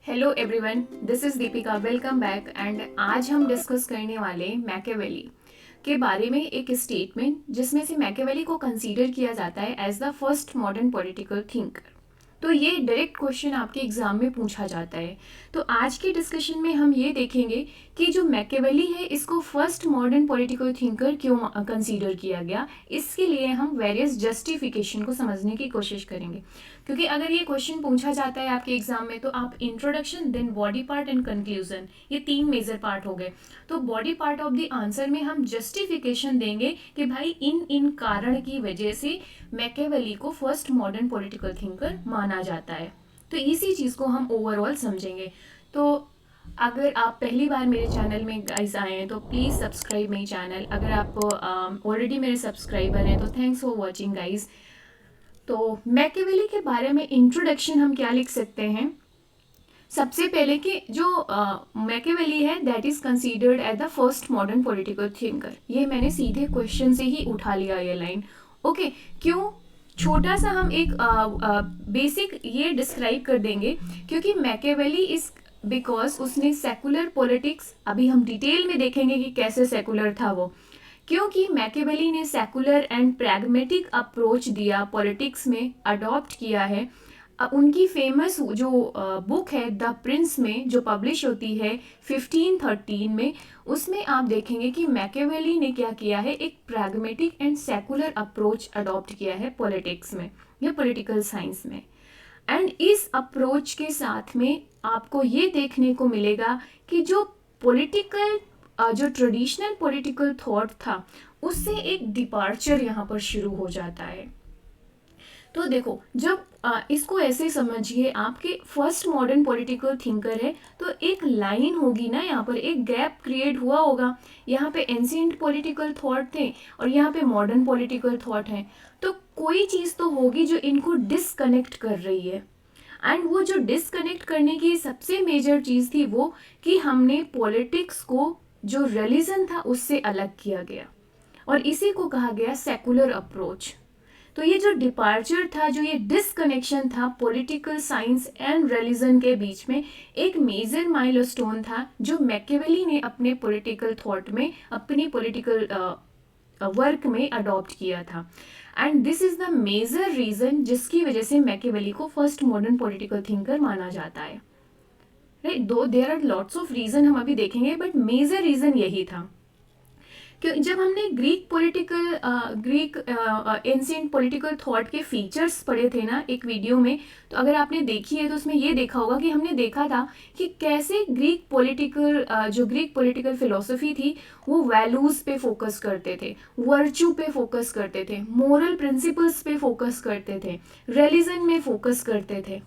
Hello everyone, this is Deepika. Welcome back. And आज हम discuss करने वाले मैकियावेली के बारे में एक स्टेटमेंट जिसमें से मैकियावेली को कंसीडर किया जाता है as the first modern political thinker. तो ये डायरेक्ट क्वेश्चन आपके एग्जाम में पूछा जाता है। तो आज के डिस्कशन में हम ये देखेंगे कि जो मैकियावेली है इसको फर्स्ट मॉडर्न पॉलिटिकल थिंकर क्यों कंसीडर किया गया। इसके लिए हम वेरियस जस्टिफिकेशन को समझने की कोशिश करेंगे, क्योंकि अगर ये क्वेश्चन पूछा जाता है आपके एग्जाम में तो आप introduction, then body part and conclusion, ये तीन मेजर पार्ट हो गए। तो body part of the answer में हम जस्टिफिकेशन देंगे कि भाई इन इन कारण की वजह से मैकियावेली को फर्स्ट मॉडर्न पॉलिटिकल थिंकर माना जाता है। तो इसी चीज़ को हम ओवरऑल समझेंगे। तो अगर आप पहली बार मेरे चैनल में गाइस आए हैं तो प्लीज़ सब्सक्राइब मेरी चैनल। अगर आप ऑलरेडी मेरे सब्सक्राइबर हैं तो थैंक्स फॉर वॉचिंग गाइस। तो मैकियावेली के बारे में इंट्रोडक्शन हम क्या लिख सकते हैं। सबसे पहले कि जो मैकियावेली है that is considered as the first modern political thinker. ये मैंने सीधे क्वेश्चन से ही उठा लिया ये लाइन। ओके, क्यों? छोटा सा हम एक बेसिक ये डिस्क्राइब कर देंगे, क्योंकि मैकियावेली इज बिकॉज उसने सेकुलर पॉलिटिक्स, अभी हम डिटेल में देखेंगे कि कैसे सेकुलर था वो, क्योंकि मैकियावेली ने सेकुलर एंड प्रैग्मेटिक अप्रोच दिया पॉलिटिक्स में, अडॉप्ट किया है। उनकी फेमस जो बुक है द प्रिंस में जो पब्लिश होती है 1513 में, उसमें आप देखेंगे कि मैकियावेली ने क्या किया है, एक pragmatic and secular approach adopt किया है पॉलिटिक्स में या पॉलिटिकल साइंस में। एंड इस अप्रोच के साथ में आपको ये देखने को मिलेगा कि जो पॉलिटिकल जो ट्रेडिशनल पॉलिटिकल थॉट था उससे एक डिपार्चर यहाँ पर शुरू हो जाता है। तो देखो, जब इसको ऐसे समझिए, आपके फर्स्ट मॉडर्न पॉलिटिकल थिंकर है तो एक लाइन होगी ना, यहाँ पर एक गैप क्रिएट हुआ होगा। यहाँ पे एंशिएंट पॉलिटिकल थॉट थे और यहाँ पे मॉडर्न पॉलिटिकल थॉट है, तो कोई चीज़ तो होगी जो इनको डिसकनेक्ट कर रही है। एंड वो जो डिसकनेक्ट करने की सबसे मेजर चीज़ थी वो कि हमने पॉलिटिक्स को जो रिलीजन था उससे अलग किया गया, और इसी को कहा गया सेकुलर अप्रोच। तो ये जो डिपार्चर था, जो ये डिसकनेक्शन था पॉलिटिकल साइंस एंड रिलीजन के बीच में, एक मेजर माइलस्टोन था जो मैकियावेली ने अपने पॉलिटिकल थॉट में, अपनी पॉलिटिकल वर्क में अडॉप्ट किया था। And this is the major reason जिसकी वजह से मैकियावेली को फर्स्ट मॉडर्न पॉलिटिकल थिंकर माना जाता है। Right, though there are lots of reason हम अभी देखेंगे, बट मेजर रीजन यही था। जब हमने ग्रीक एंशिएंट पॉलिटिकल थॉट के फीचर्स पढ़े थे ना एक वीडियो में, तो अगर आपने देखी है तो उसमें ये देखा होगा कि हमने देखा था कि कैसे जो ग्रीक पॉलिटिकल फिलोसफी थी वो वैल्यूज पे फोकस करते थे, वर्च्यू पे फोकस करते थे, मोरल प्रिंसिपल्स पे फोकस करते थे, रिलीजन में फोकस करते थे।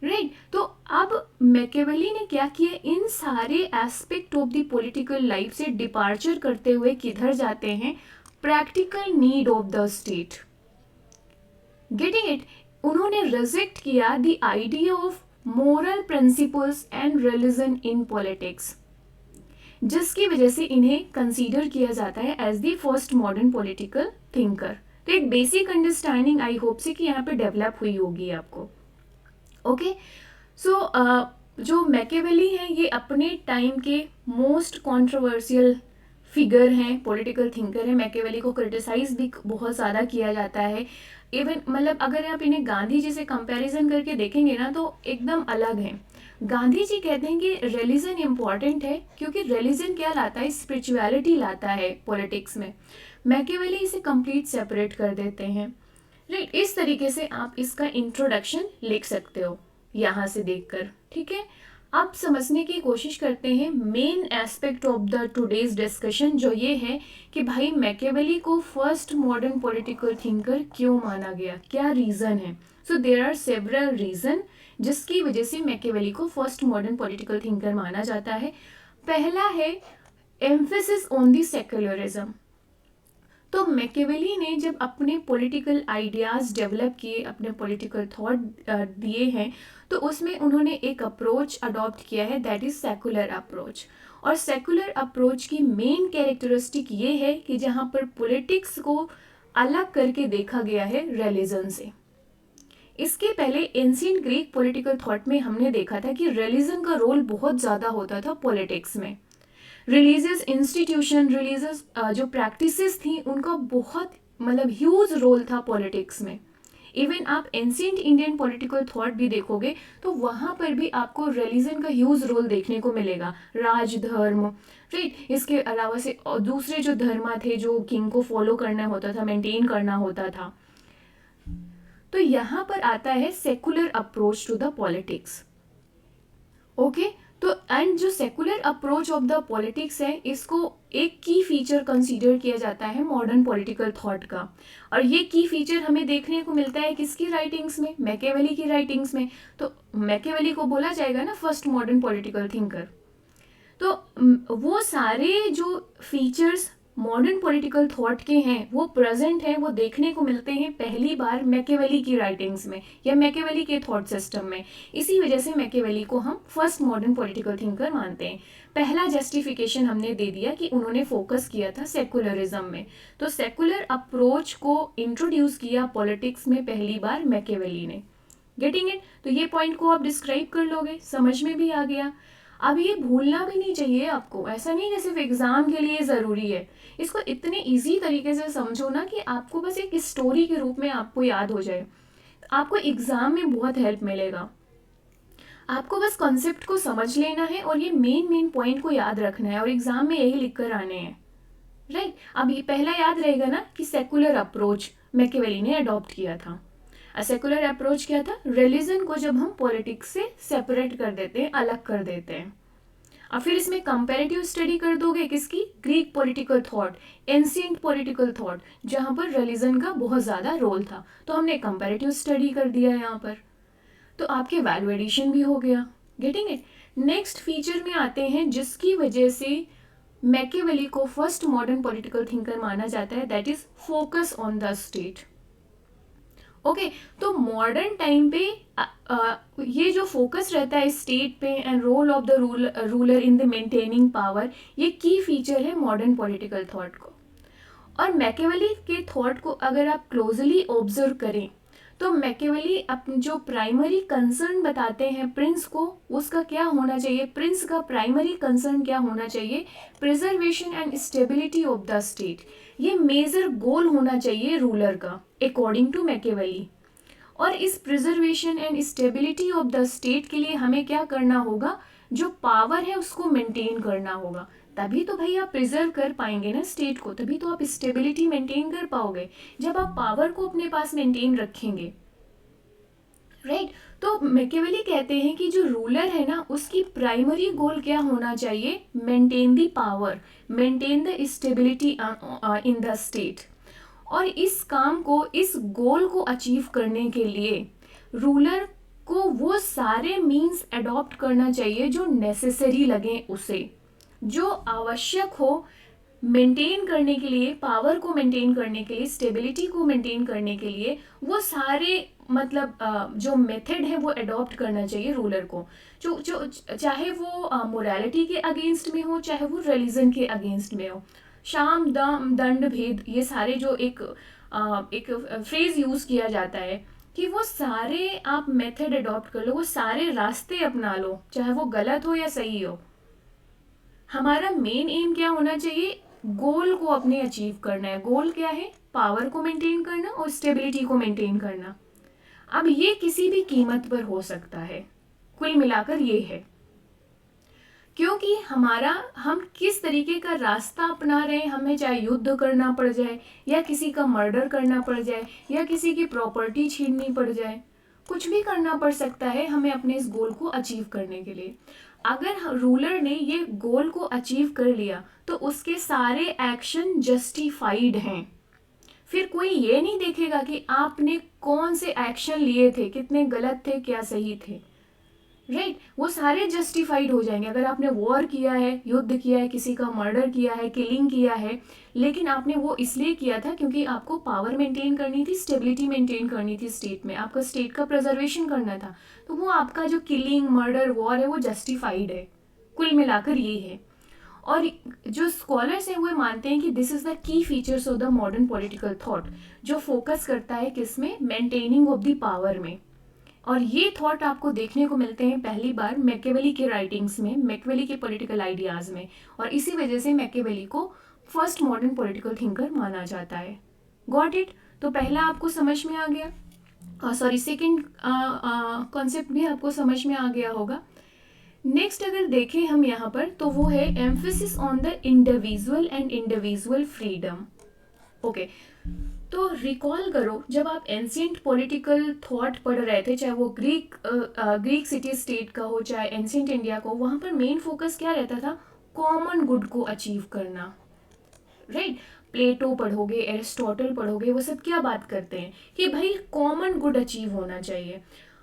राइट, तो अब मैकियावेली ने क्या किया, इन सारे aspect of the political life से डिपार्चर करते हुए किधर जाते हैं, practical need of the state. Getting it, उन्होंने रिजेक्ट किया the idea of moral principles and religion in politics, जिसकी वजह से इन्हें कंसीडर किया जाता है as the first modern political thinker. तो एक बेसिक अंडरस्टैंडिंग आई होप से कि यहाँ पे डेवलप हुई होगी आपको। ओके, सो जो मैकियावेली हैं ये अपने टाइम के मोस्ट कंट्रोवर्शियल फिगर हैं, पॉलिटिकल थिंकर हैं। मैकियावेली को क्रिटिसाइज भी बहुत ज़्यादा किया जाता है। इवन मतलब अगर आप इन्हें गांधी जी से कंपैरिजन करके देखेंगे ना तो एकदम अलग है। गांधी जी कहते हैं कि रिलीजन इम्पॉर्टेंट है, क्योंकि रिलीजन क्या लाता है, स्पिरिचुअलिटी लाता है पॉलिटिक्स में। मैकियावेली इसे कंप्लीट सेपरेट कर देते हैं। राइट, इस तरीके से आप इसका इंट्रोडक्शन लिख सकते हो यहाँ से देखकर। ठीक है, अब समझने की कोशिश करते हैं main aspect of the today's discussion, जो ये है कि भाई मैकियावेली को फर्स्ट मॉडर्न पॉलिटिकल थिंकर क्यों माना गया, क्या रीज़न है। So there are several reason जिसकी वजह से मैकियावेली को फर्स्ट मॉडर्न पॉलिटिकल थिंकर माना जाता है। पहला है एम्फेसिस ऑन द सेक्युलरिज्म। तो मैकियावेली ने जब अपने पॉलिटिकल आइडियाज़ डेवलप किए, अपने पॉलिटिकल थॉट दिए हैं, तो उसमें उन्होंने एक अप्रोच अडॉप्ट किया है दैट इज़ सेकुलर अप्रोच। और सेकुलर अप्रोच की मेन कैरेक्टरिस्टिक ये है कि जहाँ पर पॉलिटिक्स को अलग करके देखा गया है रिलीजन से। इसके पहले एंशिएंट ग्रीक पॉलिटिकल थॉट में हमने देखा था कि रिलीजन का रोल बहुत ज़्यादा होता था पॉलिटिक्स में। रिलीजियस इंस्टीट्यूशन, रिलीजियस जो प्रैक्टिसेस थी उनका बहुत मतलब ह्यूज रोल था पॉलिटिक्स में। इवन आप एंशिएंट इंडियन पॉलिटिकल थॉट भी देखोगे तो वहाँ पर भी आपको रिलीजन का ह्यूज रोल देखने को मिलेगा, राजधर्म, राइट। इसके अलावा से दूसरे जो धर्म थे जो किंग को फॉलो करना होता था, मेंटेन करना होता था। तो यहाँ पर आता है secular approach to the politics. Okay, तो एंड जो secular approach of the politics है, इसको एक की फीचर कंसीडर किया जाता है मॉडर्न पॉलिटिकल थॉट का। और ये की फीचर हमें देखने को मिलता है किसकी राइटिंग्स में? मैकियावेली की राइटिंग्स में। तो मैकियावेली को बोला जाएगा ना फर्स्ट मॉडर्न पॉलिटिकल थिंकर। तो वो सारे जो फीचर्स मॉडर्न पॉलिटिकल थॉट के हैं वो प्रेजेंट हैं, वो देखने को मिलते हैं पहली बार मैकियावेली की राइटिंग्स में या मैकियावेली के थॉट सिस्टम में। इसी वजह से मैकियावेली को हम फर्स्ट मॉडर्न पॉलिटिकल थिंकर मानते हैं। पहला जस्टिफिकेशन हमने दे दिया कि उन्होंने फोकस किया था सेकुलरिज्म में। तो सेकुलर अप्रोच को इंट्रोड्यूस किया पॉलिटिक्स में पहली बार मैकियावेली ने। Getting it? तो ये पॉइंट को आप डिस्क्राइब कर लोगे, समझ में भी आ गया। अब ये भूलना भी नहीं चाहिए आपको, ऐसा नहीं कि सिर्फ एग्जाम के लिए ज़रूरी है। इसको इतने इजी तरीके से समझो ना कि आपको बस एक स्टोरी के रूप में आपको याद हो जाए। आपको एग्जाम में बहुत हेल्प मिलेगा। आपको बस कॉन्सेप्ट को समझ लेना है और ये मेन पॉइंट को याद रखना है और एग्जाम में यही लिख कर आने हैं, राइट। अब ये पहला याद रहेगा ना कि सेकुलर अप्रोच मैकियावेली ने अडॉप्ट किया था। सेकुलर अप्रोच क्या था? रिलीजन को जब हम पॉलिटिक्स से सेपरेट कर देते हैं, अलग कर देते हैं। अब फिर इसमें कंपैरेटिव स्टडी कर दोगे किसकी? Greek political thought, ancient political thought, जहां पर रिलीजन का बहुत ज़्यादा रोल था। तो हमने कंपैरेटिव स्टडी कर दिया यहाँ पर, तो आपके वैल्यू एडिशन भी हो गया। Getting it? नेक्स्ट फीचर में आते हैं जिसकी वजह से मैकियावेली को फर्स्ट मॉडर्न पॉलिटिकल थिंकर माना जाता है, that is focus on the state. Okay, तो मॉडर्न टाइम पे ये जो फोकस रहता है स्टेट पे and role of the ruler in the maintaining power, ये की फीचर है मॉडर्न पॉलिटिकल थॉट को। और मैकियावेली के थॉट को अगर आप क्लोजली ऑब्जर्व करें तो मैकियावेली अपनी जो प्राइमरी कंसर्न बताते हैं प्रिंस को, उसका क्या होना चाहिए? प्रिंस का प्राइमरी कंसर्न क्या होना चाहिए? Preservation and stability of the state. ये मेजर गोल होना चाहिए रूलर का अकॉर्डिंग टू मैकियावेली। और इस preservation and stability of the state के लिए हमें क्या करना होगा? जो पावर है उसको मेंटेन करना होगा। तभी तो भाई आप प्रिजर्व कर पाएंगे ना स्टेट को, तभी तो आप स्टेबिलिटी मेंटेन कर पाओगे जब आप पावर को अपने पास मेंटेन रखेंगे, राइट। तो मैकियावेली कहते हैं कि जो रूलर है ना उसकी प्राइमरी गोल क्या होना चाहिए? Maintain the power, maintain the stability in the state. और इस काम को, इस गोल को अचीव करने के लिए रूलर को वो सारे मीन्स अडॉप्ट करना चाहिए जो नेसेसरी लगे उसे, जो आवश्यक हो मेंटेन करने के लिए, पावर को मेंटेन करने के लिए, स्टेबिलिटी को मेंटेन करने के लिए। वो सारे मतलब जो मेथड है वो अडॉप्ट करना चाहिए रूलर को, जो जो चाहे वो मोरालिटी के अगेंस्ट में हो, चाहे वो रिलीजन के अगेंस्ट में हो। शाम दाम दंड भेद, ये सारे जो एक फ्रेज यूज किया जाता है कि वो सारे आप मेथड अडॉप्ट कर लो, वो सारे रास्ते अपना लो, चाहे वो गलत हो या सही हो। हमारा मेन एम क्या होना चाहिए? गोल को अपने अचीव करना है। गोल क्या है? पावर को मेंटेन करना और स्टेबिलिटी को मेंटेन करना। अब ये किसी भी कीमत पर हो सकता है, कुल मिलाकर ये है, क्योंकि हम किस तरीके का रास्ता अपना रहे हैं, हमें चाहे युद्ध करना पड़ जाए या किसी का मर्डर करना पड़ जाए या किसी की प्रॉपर्टी छीननी पड़ जाए, कुछ भी करना पड़ सकता है हमें अपने इस गोल को अचीव करने के लिए। अगर रूलर ने ये गोल को अचीव कर लिया तो उसके सारे एक्शन जस्टिफाइड हैं। फिर कोई ये नहीं देखेगा कि आपने कौन से एक्शन लिए थे, कितने गलत थे, क्या सही थे, राइट। वो सारे जस्टिफाइड हो जाएंगे। अगर आपने वॉर किया है, युद्ध किया है, किसी का मर्डर किया है, किलिंग किया है, लेकिन आपने वो इसलिए किया था क्योंकि आपको पावर मेंटेन करनी थी, स्टेबिलिटी मेंटेन करनी थी स्टेट में, आपका स्टेट का प्रिजर्वेशन करना था, तो वो आपका जो किलिंग, मर्डर, वॉर है वो जस्टिफाइड है। कुल मिलाकर ये है। और जो स्कॉलर्स हैं वो मानते हैं कि this is the key features of the modern political thought, जो फोकस करता है किसमें? मेंटेनिंग ऑफ द पावर में। और ये थॉट आपको देखने को मिलते हैं पहली बार मैकियावेली के राइटिंग्स में, मैकियावेली के पॉलिटिकल आइडियाज़ में, और इसी वजह से मैकियावेली को फर्स्ट मॉडर्न पॉलिटिकल थिंकर माना जाता है। Got it? तो पहला आपको समझ में आ गया, सॉरी सेकंड कॉन्सेप्ट भी आपको समझ में आ गया होगा। नेक्स्ट अगर देखें हम यहाँ पर, तो वो है emphasis on the individual and individual freedom. Okay, तो रिकॉल करो जब आप एंशियंट पॉलिटिकल थॉट पढ़ रहे थे, चाहे वो ग्रीक सिटी स्टेट का हो चाहे एंशियंट इंडिया को, वहाँ पर मेन फोकस क्या रहता था? कॉमन गुड को अचीव करना, राइट? प्लेटो पढ़ोगे, एरिस्टोटल पढ़ोगे, वो सब क्या बात करते हैं कि भाई कॉमन गुड अचीव होना चाहिए।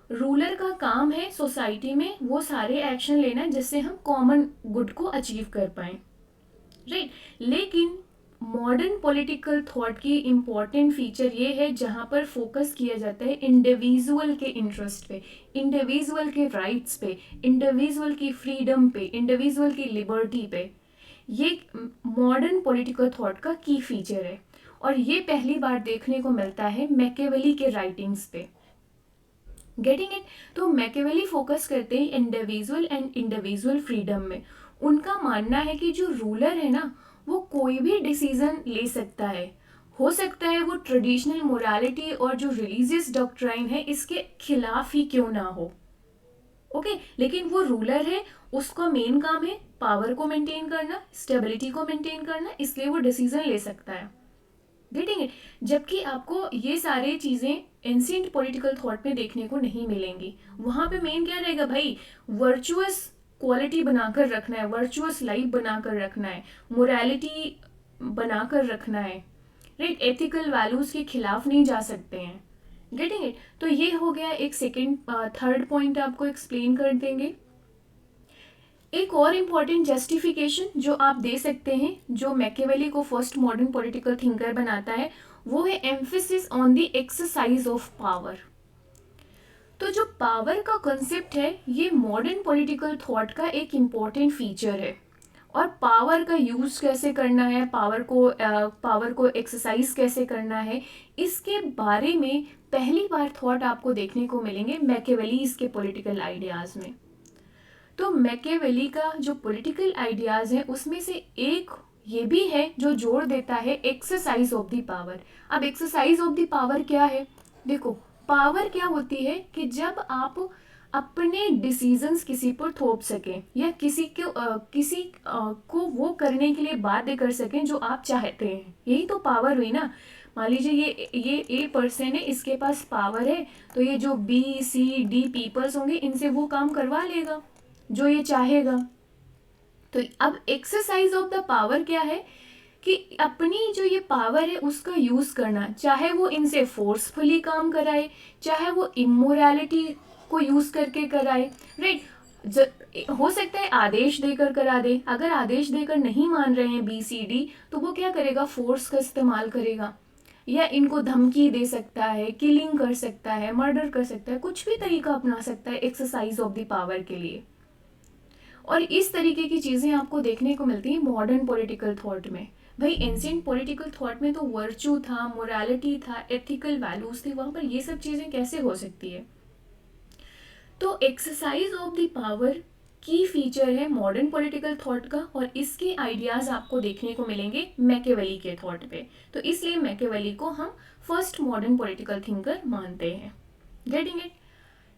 रूलर का काम है सोसाइटी में वो सारे एक्शन लेना जिससे हम कॉमन गुड को अचीव कर पाए, राइट? लेकिन मॉडर्न पॉलिटिकल थॉट की इम्पॉर्टेंट फीचर ये है जहाँ पर फोकस किया जाता है इंडिविजुअल के इंटरेस्ट पे, इंडिविजुअल के राइट्स पे, इंडिविजुअल की फ्रीडम पे, इंडिविजुअल की लिबर्टी पे। ये मॉडर्न पॉलिटिकल थॉट का की फीचर है और ये पहली बार देखने को मिलता है मैकियावेली के राइटिंग्स पे। Getting it? तो मैकियावेली फोकस करते हैं इंडिविजुअल एंड इंडिविजुअल फ्रीडम में। उनका मानना है कि जो रूलर है ना, वो कोई भी डिसीजन ले सकता है, हो सकता है वो ट्रेडिशनल मोरालिटी और जो रिलीजियस डॉक्ट्राइन है इसके खिलाफ ही क्यों ना हो, ओके, लेकिन वो रूलर है, उसका मेन काम है पावर को मेंटेन करना, स्टेबिलिटी को मेंटेन करना, इसलिए वो डिसीजन ले सकता है। Getting it? जबकि आपको ये सारे चीज़ें एंशियंट पॉलिटिकल थॉट में देखने को नहीं मिलेंगी। वहाँ पे मेन क्या रहेगा भाई? वर्चुअस क्वालिटी बनाकर रखना है, वर्चुअस लाइफ बनाकर रखना है, मोरालिटी बनाकर रखना है, राइट? एथिकल वैल्यूज़ के खिलाफ नहीं जा सकते हैं। Getting it? तो ये हो गया एक सेकेंड, थर्ड पॉइंट आपको एक्सप्लेन कर देंगे। एक और इम्पॉर्टेंट जस्टिफिकेशन जो आप दे सकते हैं, जो मैकियावेली को फर्स्ट मॉडर्न पॉलिटिकल थिंकर बनाता है, वो है emphasis on the exercise of power. तो जो पावर का कॉन्सेप्ट है ये मॉडर्न पॉलिटिकल थॉट का एक इम्पॉर्टेंट फीचर है, और पावर का यूज कैसे करना है, पावर को एक्सरसाइज कैसे करना है, इसके बारे में पहली बार थॉट आपको देखने को मिलेंगे मैकियावेलीज के पॉलिटिकल आइडियाज़ में। तो मैकियावेली का जो पॉलिटिकल आइडियाज़ है उसमें से एक ये भी है जो जोड़ देता है एक्सरसाइज ऑफ द पावर। अब एक्सरसाइज ऑफ द पावर क्या है? देखो, पावर क्या होती है कि जब आप अपने डिसीजंस किसी पर थोप सकें या किसी को वो करने के लिए बाध्य कर सकें जो आप चाहते हैं, यही तो पावर हुई ना। मान लीजिए ये ए पर्सन है, इसके पास पावर है, तो ये जो B, C, D पीपल्स होंगे इनसे वो काम करवा लेगा जो ये चाहेगा। तो अब एक्सरसाइज ऑफ द पावर क्या है कि अपनी जो ये पावर है उसका यूज करना, चाहे वो इनसे फोर्सफुली काम कराए, चाहे वो इमोरलिटी को यूज करके कराए, राइट? हो सकता है आदेश देकर करा दे, अगर आदेश देकर नहीं मान रहे हैं B, C, D तो वो क्या करेगा? फोर्स का इस्तेमाल करेगा, या इनको धमकी दे सकता है, किलिंग कर सकता है, मर्डर कर सकता है, कुछ भी तरीका अपना सकता है एक्सरसाइज ऑफ द पावर के लिए। और इस तरीके की चीज़ें आपको देखने को मिलती हैं मॉडर्न पॉलिटिकल थॉट में। भाई एंशियंट पॉलिटिकल थॉट में तो वर्चू था, मोरालिटी था, एथिकल वैल्यूज थी, वहाँ पर ये सब चीज़ें कैसे हो सकती है? तो एक्सरसाइज ऑफ द पावर की फीचर है मॉडर्न पॉलिटिकल थॉट का, और इसके आइडियाज़ आपको देखने को मिलेंगे मैकियावेली के थॉट पे। तो इसलिए मैकियावेली को हम फर्स्ट मॉडर्न पॉलिटिकल थिंकर मानते हैं। Getting it?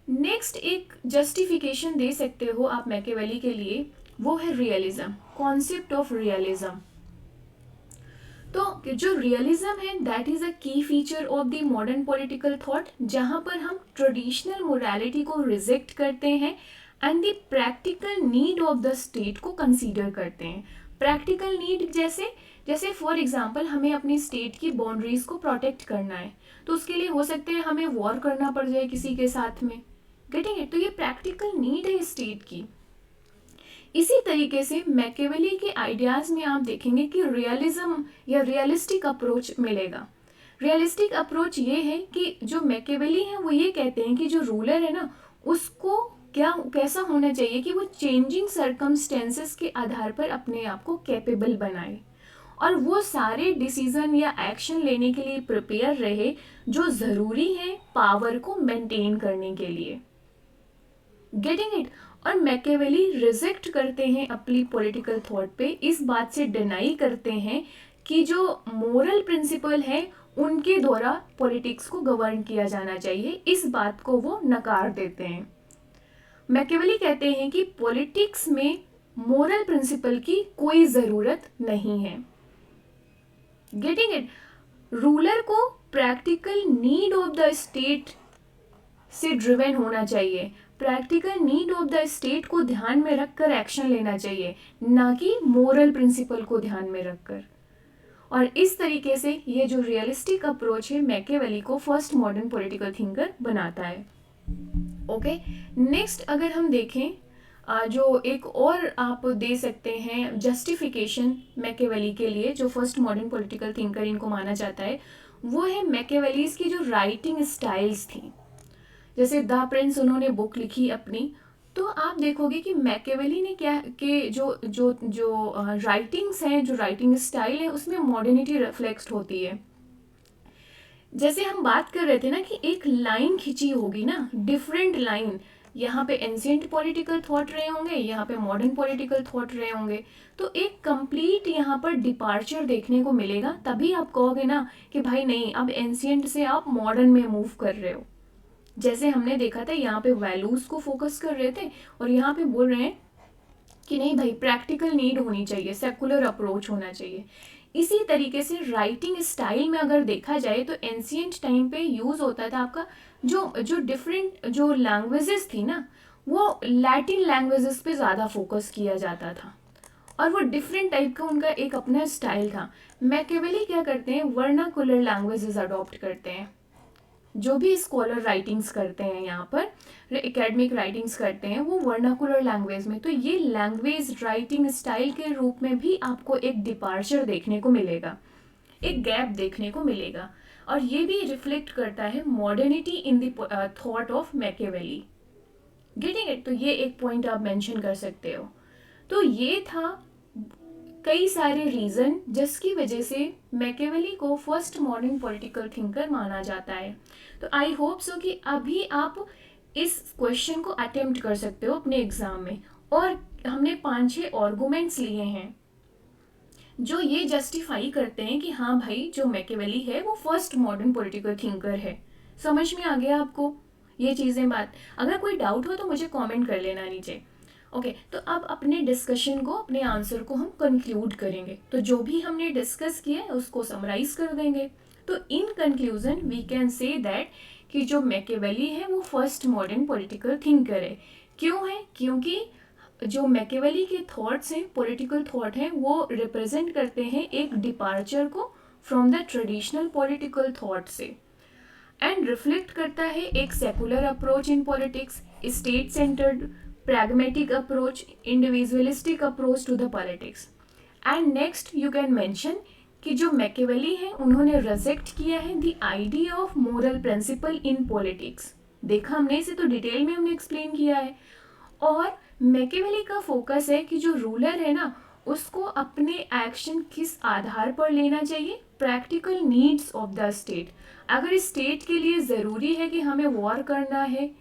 नेक्स्ट एक जस्टिफिकेशन दे सकते हो आप मैकियावेली के लिए, वो है रियलिज्म, कॉन्सेप्ट ऑफ रियलिज्म। तो जो रियलिज्म है दैट इज अ की feature of the modern political thought, जहां पर हम ट्रेडिशनल मोरालिटी को रिजेक्ट करते हैं and the practical need of the state को कंसीडर करते हैं। प्रैक्टिकल नीड जैसे जैसे फॉर एग्जांपल हमें अपनी स्टेट की बाउंड्रीज को प्रोटेक्ट करना है, तो उसके लिए हो सकता है हमें वॉर करना पड़ जाए किसी के साथ में। Getting it? तो ये प्रैक्टिकल नीड है स्टेट की। इसी तरीके से मैकियावेली के आइडियाज में आप देखेंगे कि रियलिज्म या रियलिस्टिक अप्रोच मिलेगा। रियलिस्टिक अप्रोच ये है कि जो मैकियावेली है वो ये कहते हैं कि जो रूलर है ना, उसको कैसा होना चाहिए कि वो चेंजिंग सर्कमस्टेंसेस के आधार पर अपने आप को कैपेबल बनाए, और वो सारे डिसीजन या एक्शन लेने के लिए प्रिपेयर रहे जो ज़रूरी है पावर को मेंटेन करने के लिए। Getting it. और मैकेवेली रिजेक्ट करते हैं अपनी पॉलिटिकल थॉट पे, इस बात से डिनाई करते हैं कि जो मोरल प्रिंसिपल है उनके द्वारा पॉलिटिक्स को गवर्न किया जाना चाहिए, इस बात को वो नकार देते हैं। मैकेवेली कहते हैं कि पॉलिटिक्स में मोरल प्रिंसिपल की कोई ज़रूरत नहीं है। Getting it. रूलर को practical need of the state से ड्रिवन होना चाहिए, practical need of the state को ध्यान में रखकर एक्शन लेना चाहिए, ना कि मोरल प्रिंसिपल को ध्यान में रखकर। और इस तरीके से ये जो रियलिस्टिक अप्रोच है मैकियावेली को फर्स्ट मॉडर्न पॉलिटिकल थिंकर बनाता है। ओके, नेक्स्ट अगर हम देखें जो एक और आप दे सकते हैं जस्टिफिकेशन मैकियावेली के लिए, जो फर्स्ट मॉडर्न पॉलिटिकल थिंकर इनको माना जाता है, वो है मैकियावेलीज की जो राइटिंग स्टाइल्स थी। जैसे द प्रिंस उन्होंने बुक लिखी अपनी, तो आप देखोगे कि मैकियावेली ने क्या कि जो जो जो राइटिंग्स हैं, जो राइटिंग स्टाइल है, उसमें मॉडर्निटी रिफ्लेक्ट होती है। जैसे हम बात कर रहे थे ना कि एक लाइन खिंची होगी ना, डिफरेंट लाइन, यहाँ पे एंशिएंट पॉलिटिकल थॉट रहे होंगे, यहाँ पे मॉडर्न पॉलिटिकल थॉट रहे होंगे, तो एक कंप्लीट यहाँ पर डिपार्चर देखने को मिलेगा। तभी आप कहोगे ना कि भाई नहीं, अब एंशिएंट से आप मॉडर्न में मूव कर रहे हो। जैसे हमने देखा था यहाँ पे वैल्यूज को फोकस कर रहे थे और यहाँ पे बोल रहे हैं कि नहीं भाई, प्रैक्टिकल नीड होनी चाहिए, सेकुलर अप्रोच होना चाहिए। इसी तरीके से राइटिंग स्टाइल में अगर देखा जाए तो एंशिएंट टाइम पे यूज होता था आपका जो डिफरेंट जो लैंग्वेजेस थी ना, वो लैटिन लैंग्वेजेस पे ज़्यादा फोकस किया जाता था और वो डिफरेंट टाइप का उनका एक अपना स्टाइल था। मैकियावेली क्या करते हैं, वर्नाकुलर लैंग्वेजेस अडॉप्ट करते हैं। जो भी स्कॉलर राइटिंग्स करते हैं यहाँ पर, एकेडमिक राइटिंग्स करते हैं, वो वर्नाकुलर लैंग्वेज में, तो ये लैंग्वेज राइटिंग स्टाइल के रूप में भी आपको एक डिपार्चर देखने को मिलेगा, एक गैप देखने को मिलेगा। और ये भी रिफ्लेक्ट करता है modernity in the thought of Machiavelli. Getting it. तो ये एक पॉइंट आप मेंशन कर सकते हो। तो ये था कई सारे रीज़न जिसकी वजह से मैकियावेली को फर्स्ट मॉडर्न पॉलिटिकल थिंकर माना जाता है। तो आई होप सो कि अभी आप इस क्वेश्चन को अटेम्प्ट कर सकते हो अपने एग्जाम में। और हमने 5-6 आर्गुमेंट्स लिए हैं जो ये जस्टिफाई करते हैं कि हाँ भाई, जो मैकियावेली है वो फर्स्ट मॉडर्न पॉलिटिकल थिंकर है। समझ में आ गया आपको ये चीज़ें बात? अगर कोई डाउट हो तो मुझे कमेंट कर लेना नीचे। ओके, तो अब अपने डिस्कशन को, अपने आंसर को हम कंक्लूड करेंगे। तो जो भी हमने डिस्कस किया है उसको समराइज कर देंगे। तो in conclusion we can say that कि जो मैकियावेली है वो फर्स्ट मॉडर्न पॉलिटिकल थिंकर है। क्यों है? क्योंकि जो मैकियावेली के थॉट्स हैं, पॉलिटिकल थॉट हैं, वो रिप्रेजेंट करते हैं एक डिपार्चर को from the traditional political thought से, एंड रिफ्लेक्ट करता है एक secular approach in politics, state centred pragmatic approach, individualistic approach to the politics. And next you can mention कि जो मैकियावेली है उन्होंने रिजेक्ट किया है the idea of moral principle in politics. देखा हमने इसे, तो डिटेल में हमने एक्सप्लेन किया है। और मैकियावेली का फोकस है कि जो रूलर है ना, उसको अपने एक्शन किस आधार पर लेना चाहिए, practical needs of the state. अगर स्टेट के लिए ज़रूरी है कि हमें वॉर करना है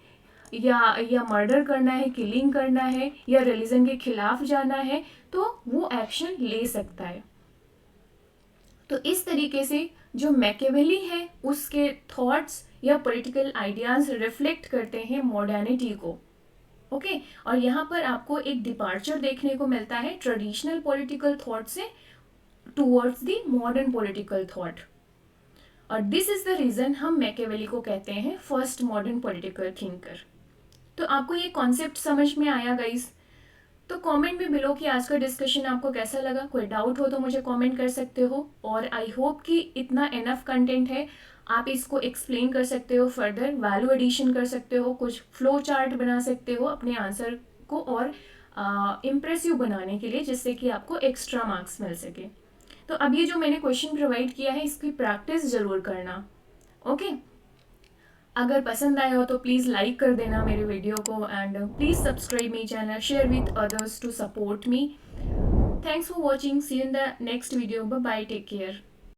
या मर्डर करना है, किलिंग करना है, या रिलीजन के खिलाफ जाना है, तो वो एक्शन ले सकता है। तो इस तरीके से जो मैकियावेली है उसके थॉट्स या पॉलिटिकल आइडियाज रिफ्लेक्ट करते हैं मॉडर्निटी को। ओके, और यहाँ पर आपको एक डिपार्चर देखने को मिलता है ट्रेडिशनल पॉलिटिकल थॉट से towards the modern political thought. और दिस इज द रीजन हम मैकियावेली को कहते हैं फर्स्ट मॉडर्न पॉलिटिकल थिंकर। तो आपको ये कॉन्सेप्ट समझ में आया गाइस? तो कमेंट में बिलो कि आज का डिस्कशन आपको कैसा लगा। कोई डाउट हो तो मुझे कमेंट कर सकते हो। और आई होप कि इतना इनफ कंटेंट है, आप इसको एक्सप्लेन कर सकते हो, फर्दर वैल्यू एडिशन कर सकते हो, कुछ फ्लो चार्ट बना सकते हो अपने आंसर को और इम्प्रेसिव बनाने के लिए, जिससे कि आपको एक्स्ट्रा मार्क्स मिल सके। तो अब ये जो मैंने क्वेश्चन प्रोवाइड किया है इसकी प्रैक्टिस ज़रूर करना। ओके, अगर पसंद आया हो तो प्लीज़ लाइक कर देना मेरे वीडियो को, and please subscribe me channel, share with others to support me. Thanks for watching, see you in the next video, bye bye, take care.